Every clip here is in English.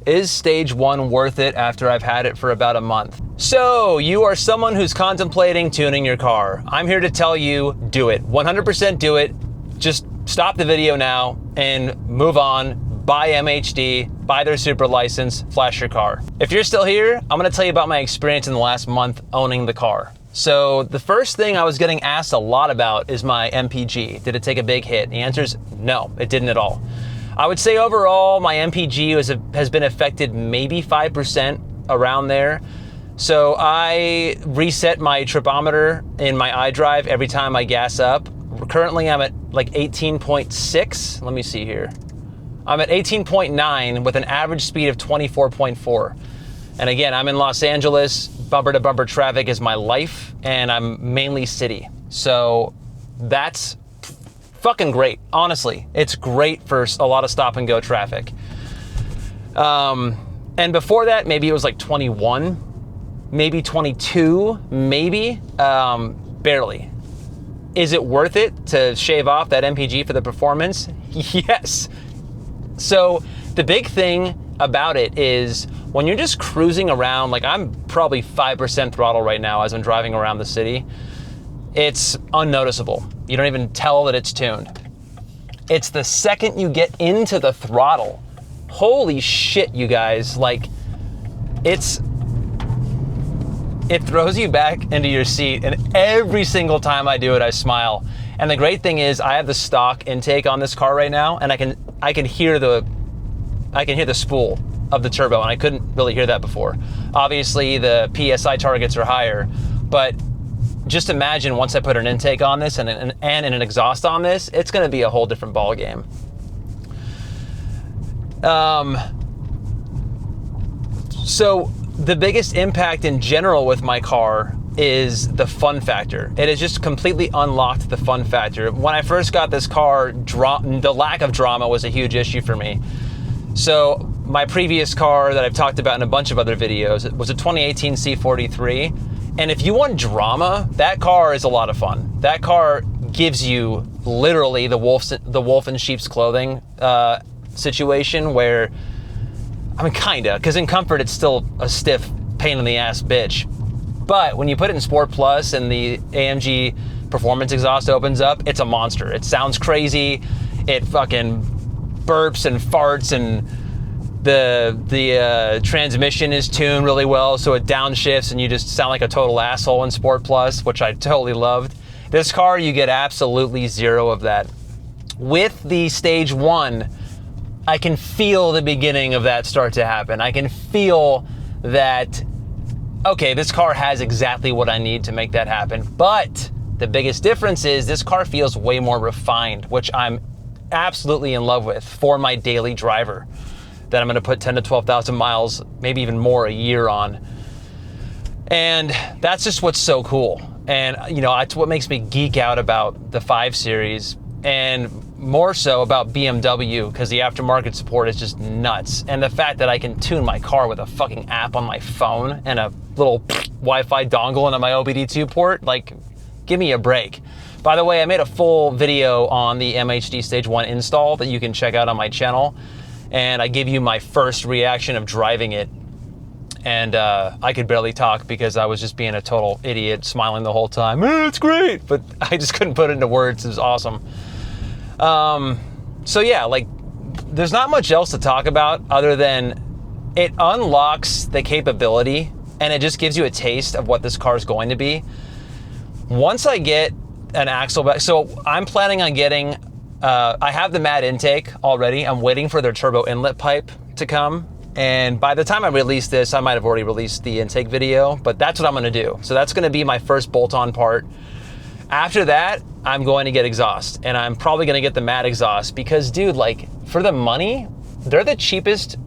Is stage 1 worth it after I've had it for about a month? So, you are someone who's contemplating tuning your car. I'm here to tell you, do it. 100% do it. Just stop the video now and move on. Buy MHD, buy their super license, flash your car. If you're still here, I'm gonna tell you about my experience in the last month owning the car. So the first thing I was getting asked a lot about is my MPG. Did it take a big hit? The answer is no, it didn't at all. I would say overall, my MPG has been affected maybe 5%, around there. So I reset my tripometer in my iDrive every time I gas up. Currently I'm at like 18.6, let me see here. I'm at 18.9 with an average speed of 24.4. And again, I'm in Los Angeles, bumper to bumper traffic is my life, and I'm mainly city. So that's fucking great, honestly. It's great for a lot of stop and go traffic. And before that, maybe it was like 21, maybe 22, maybe, barely. Is it worth it to shave off that MPG for the performance? Yes. So the big thing about it is when you're just cruising around, like I'm probably 5% throttle right now as I'm driving around the city, it's unnoticeable. You don't even tell that it's tuned. It's the second you get into the throttle, holy shit, you guys, like it throws you back into your seat, and every single time I do it, I smile. And the great thing is I have the stock intake on this car right now, and I can hear the spool of the turbo, and I couldn't really hear that before. Obviously the PSI targets are higher, but just imagine once I put an intake on this and an exhaust on this, it's gonna be a whole different ball game. So the biggest impact in general with my car is the fun factor. It has just completely unlocked the fun factor. When I first got this car, the lack of drama was a huge issue for me. So my previous car that I've talked about in a bunch of other videos, it was a 2018 C43. And if you want drama, that car is a lot of fun. That car gives you literally the wolf in sheep's clothing situation where, I mean, kinda, because in comfort it's still a stiff pain in the ass bitch. But when you put it in Sport Plus and the AMG performance exhaust opens up, it's a monster. It sounds crazy. It fucking burps and farts, and the transmission is tuned really well, so it downshifts and you just sound like a total asshole in Sport Plus, which I totally loved. This car, you get absolutely zero of that. With the Stage 1, I can feel the beginning of that start to happen. I can feel that, okay, this car has exactly what I need to make that happen. But the biggest difference is this car feels way more refined, which I'm absolutely in love with for my daily driver that I'm gonna put 10 to 12,000 miles, maybe even more a year on. And that's just what's so cool. And you know, it's what makes me geek out about the 5 Series, and more so about BMW, because the aftermarket support is just nuts. And the fact that I can tune my car with a fucking app on my phone and a little Wi-Fi dongle into my OBD2 port, like, give me a break. By the way, I made a full video on the MHD Stage 1 install that you can check out on my channel, and I give you my first reaction of driving it. And I could barely talk because I was just being a total idiot, smiling the whole time. It's great, but I just couldn't put it into words. It was awesome. So yeah, like, there's not much else to talk about other than it unlocks the capability, and it just gives you a taste of what this car is going to be. Once I get an axle back, so I'm planning on getting, I have the matte intake already. I'm waiting for their turbo inlet pipe to come. And by the time I release this, I might have already released the intake video, but that's what I'm gonna do. So that's gonna be my first bolt-on part. After that, I'm going to get exhaust, and I'm probably gonna get the matte exhaust because, dude, like, for the money, they're the cheapest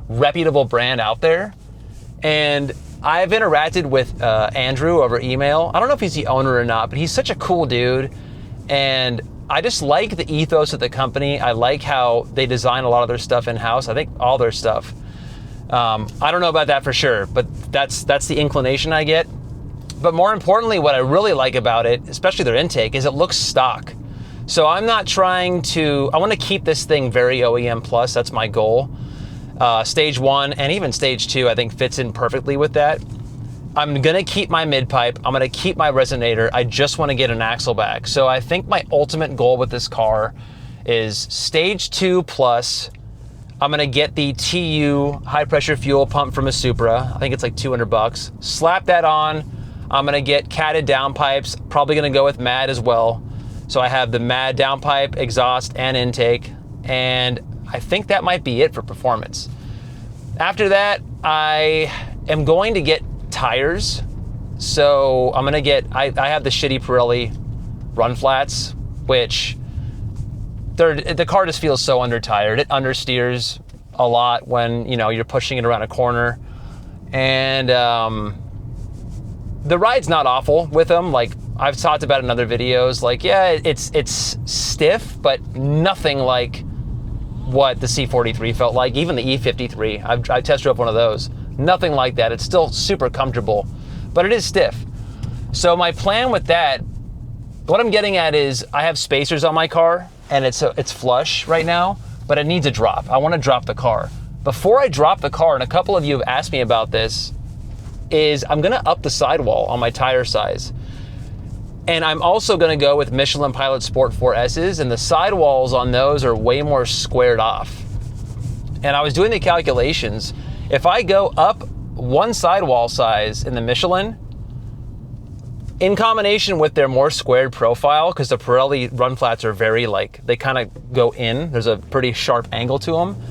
reputable brand out there. And I've interacted with Andrew over email. I don't know if he's the owner or not, but he's such a cool dude. And I just like the ethos of the company. I like how they design a lot of their stuff in-house. I think all their stuff. I don't know about that for sure, but that's the inclination I get. But more importantly, what I really like about it, especially their intake, is it looks stock. So I'm not trying to, I want to keep this thing very OEM plus, that's my goal. Stage 1 and even Stage 2 I think fits in perfectly with that. I'm gonna keep my mid-pipe, I'm gonna keep my resonator, I just wanna get an axle back. So I think my ultimate goal with this car is Stage 2 plus. I'm gonna get the TU high pressure fuel pump from a Supra. I think it's like 200 bucks. Slap that on. I'm gonna get catted downpipes, probably gonna go with MAD as well. So I have the MAD downpipe, exhaust, and intake, and I think that might be it for performance. After that, I am going to get tires. So I'm gonna get, I have the shitty Pirelli run flats, which the car just feels so under-tired. It understeers a lot when, you know, you're pushing it around a corner. And the ride's not awful with them. Like I've talked about in other videos, like, yeah, it's stiff, but nothing like what the C43 felt like, even the E53. I test drove one of those. Nothing like that. It's still super comfortable, but it is stiff. So my plan with that, what I'm getting at is I have spacers on my car and it's flush right now, but it needs a drop. I want to drop the car. Before I drop the car, and a couple of you have asked me about this, is I'm gonna up the sidewall on my tire size. And I'm also gonna go with Michelin Pilot Sport 4S's, and the sidewalls on those are way more squared off. And I was doing the calculations. If I go up one sidewall size in the Michelin, in combination with their more squared profile, because the Pirelli run flats are very like, they kind of go in, there's a pretty sharp angle to them,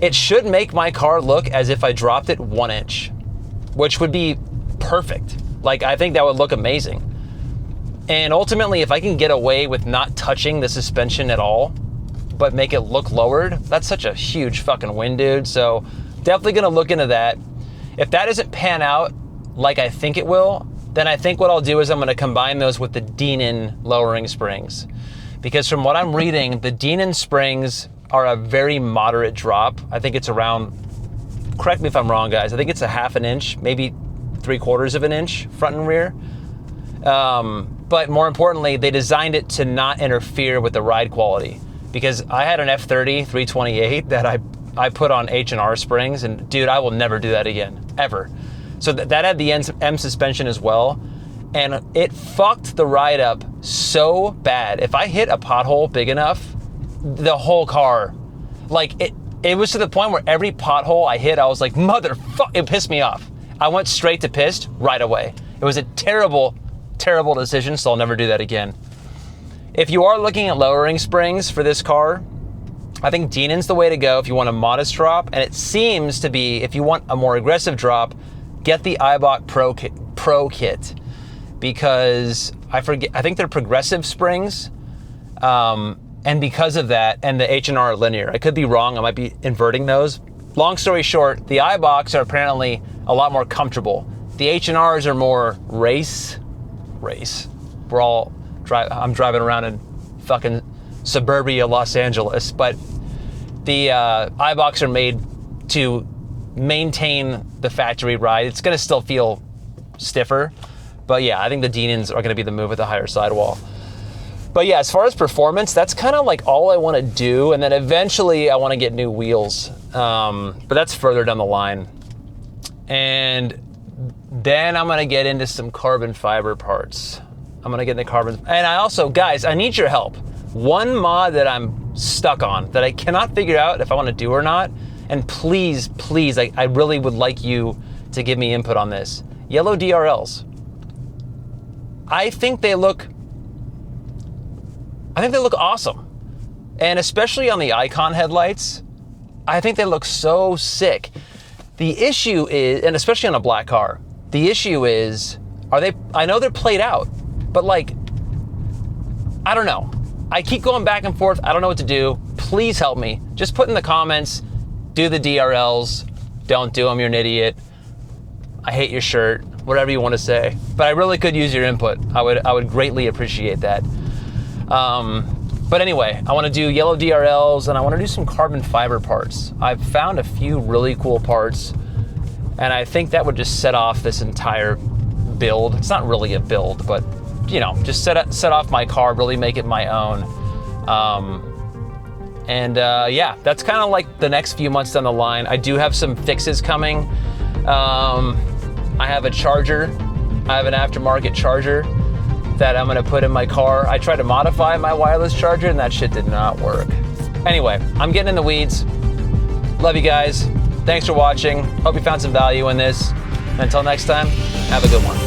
it should make my car look as if I dropped it 1 inch, which would be perfect. Like, I think that would look amazing. And ultimately, if I can get away with not touching the suspension at all, but make it look lowered, that's such a huge fucking win, dude. So definitely gonna look into that. If that doesn't pan out like I think it will, then I think what I'll do is I'm gonna combine those with the Denon lowering springs. Because from what I'm reading, the Denon springs are a very moderate drop. I think it's around, correct me if I'm wrong, guys, I think it's a 1/2 inch, maybe 3/4 of an inch front and rear. But more importantly, they designed it to not interfere with the ride quality. Because I had an F30 328 that I put on H&R springs, and dude, I will never do that again, ever. So that had the M suspension as well, and it fucked the ride up so bad. If I hit a pothole big enough, the whole car, like it was to the point where every pothole I hit, I was like, motherfucker, it pissed me off. I went straight to pissed right away. It was a terrible, terrible decision, so I'll never do that again. If you are looking at lowering springs for this car, I think Denon's the way to go if you want a modest drop, and it seems to be, if you want a more aggressive drop, get the Eibach Pro Kit, because I think they're progressive springs, and because of that, and the H&R are linear. I could be wrong, I might be inverting those. Long story short, the Eibachs are apparently a lot more comfortable. The H&Rs are more race. I'm driving around in fucking suburbia Los Angeles, but the Eibachs are made to maintain the factory ride. It's gonna still feel stiffer, but yeah, I think the Denons are gonna be the move with the higher sidewall. But yeah, as far as performance, that's kind of like all I wanna do, and then eventually I wanna get new wheels, but that's further down the line. And then I'm gonna get into some carbon fiber parts. I'm gonna get into carbon, and I also, guys, I need your help. One mod that I'm stuck on, that I cannot figure out if I wanna do or not, and please, I really would like you to give me input on this. Yellow DRLs. I think they look awesome. And especially on the Icon headlights, I think they look so sick. The issue is, and especially on a black car, the issue is, I know they're played out, but like, I don't know. I keep going back and forth. I don't know what to do. Please help me. Just put in the comments, do the DRLs, don't do them, you're an idiot. I hate your shirt, whatever you want to say. But I really could use your input. I would greatly appreciate that. But anyway, I want to do yellow DRLs, and I want to do some carbon fiber parts. I've found a few really cool parts, and I think that would just set off this entire build. It's not really a build, but you know, just set off my car, really make it my own. And yeah, that's kind of like the next few months down the line. I do have some fixes coming. I have a charger. I have an aftermarket charger that I'm gonna put in my car. I tried to modify my wireless charger and that shit did not work. Anyway, I'm getting in the weeds. Love you guys. Thanks for watching. Hope you found some value in this. Until next time, have a good one.